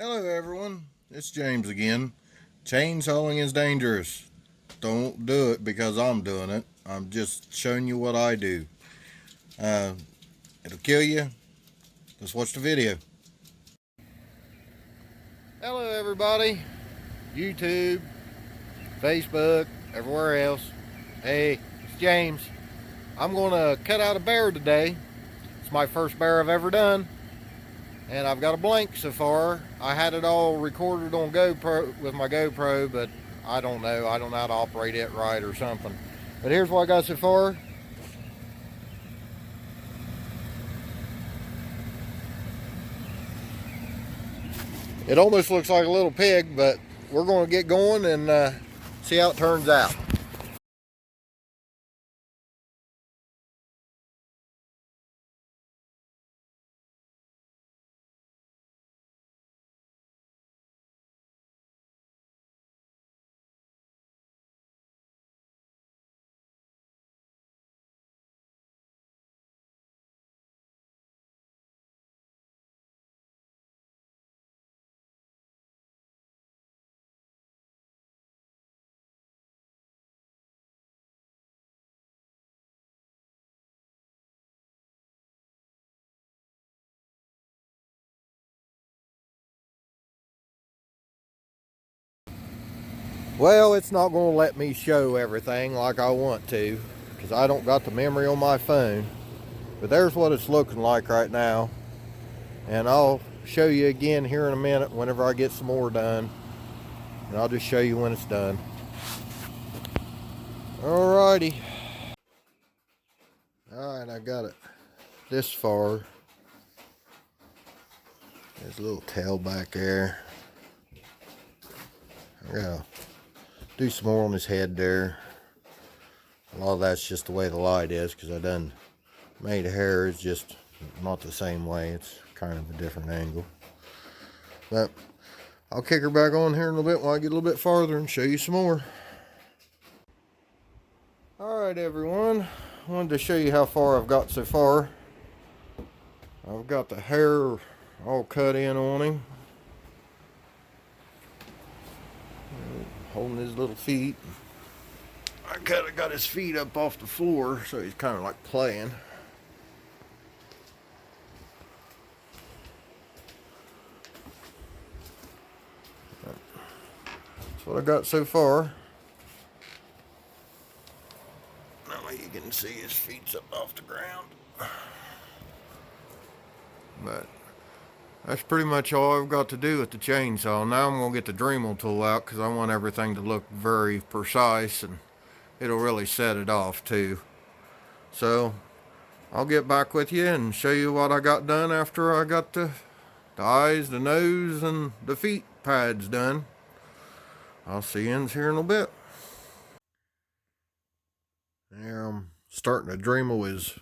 Hello everyone, it's James again. Chainsawing is dangerous. Don't do it because I'm doing it. I'm just showing you what I do. Uh, it'll kill you. Let's watch the video. Hello everybody. YouTube, Facebook, everywhere else. Hey, it's James. I'm going to cut out a bear today. It's my first bear I've ever done. And I've got a blank so far. I had it all recorded on GoPro with my GoPro, but I don't know how to operate it right or something. But here's what I got so far. It almost looks like a little pig, but we're going to get going and see how it turns out. Well, it's not going to let me show everything like I want to because I don't got the memory on my phone. But there's what it's looking like right now. And I'll show you again here in a minute whenever I get some more done. And I'll just show you when it's done. Alrighty. Alright, I got it this far. There's a little tail back there. I gotta do some more on his head there. A lot of that's just the way the light is because I done made hair. It's just not the same way. It's kind of a different angle. But I'll kick her back on here in a little bit while I get a little bit farther and show you some more. Alright everyone, I wanted to show you how far I've got so far. I've got the hair all cut in on him. Holding his little feet. I kind of got his feet up off the floor, so he's kind of like playing. That's what I got so far. Now you can see his feet's up off the ground. But that's pretty much all I've got to do with the chainsaw. Now I'm going to get the Dremel tool out because I want everything to look very precise and it'll really set it off too. So I'll get back with you and show you what I got done after I got the eyes, the nose, and the feet pads done. I'll see you in here in a little bit. There, I'm starting to Dremel his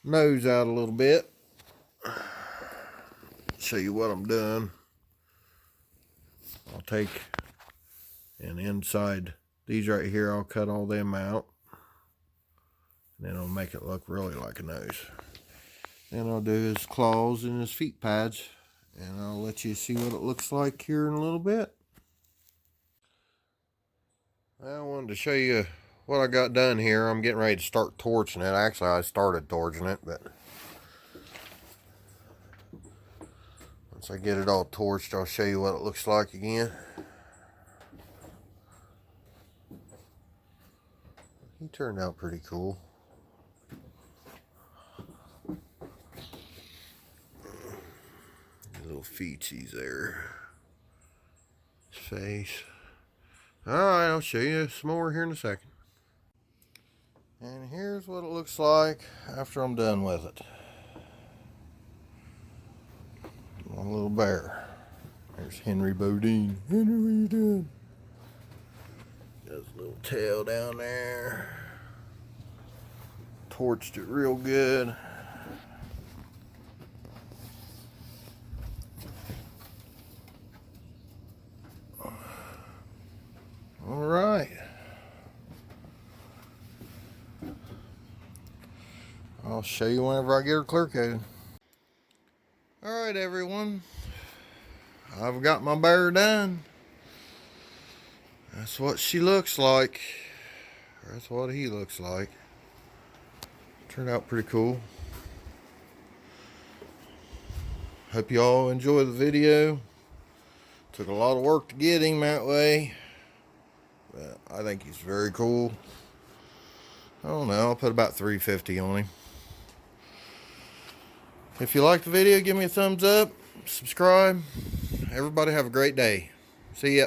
nose out a little bit. Show you what I'm doing. I'll take and inside these right here, I'll cut all them out. And then I'll make it look really like a nose. Then I'll do his claws and his feet pads. And I'll let you see what it looks like here in a little bit. I wanted to show you what I got done here. I'm getting ready to start torching it. Actually, I started torching it, but once I get it all torched, I'll show you what it looks like again. He turned out pretty cool. Little feetsies there. His face. Alright, I'll show you some more here in a second. And here's what it looks like after I'm done with it. My little bear. There's Henry Bodine. Henry, what are you doing? Got his little tail down there. Torched it real good. Alright. I'll show you whenever I get her clear coated. Alright everyone. I've got my bear done. That's what she looks like. That's what he looks like. Turned out pretty cool. Hope you all enjoy the video. Took a lot of work to get him that way, but I think he's very cool. I don't know, I'll put about 350 on him. If you like the video, give me a thumbs up, subscribe. Everybody have a great day. See ya.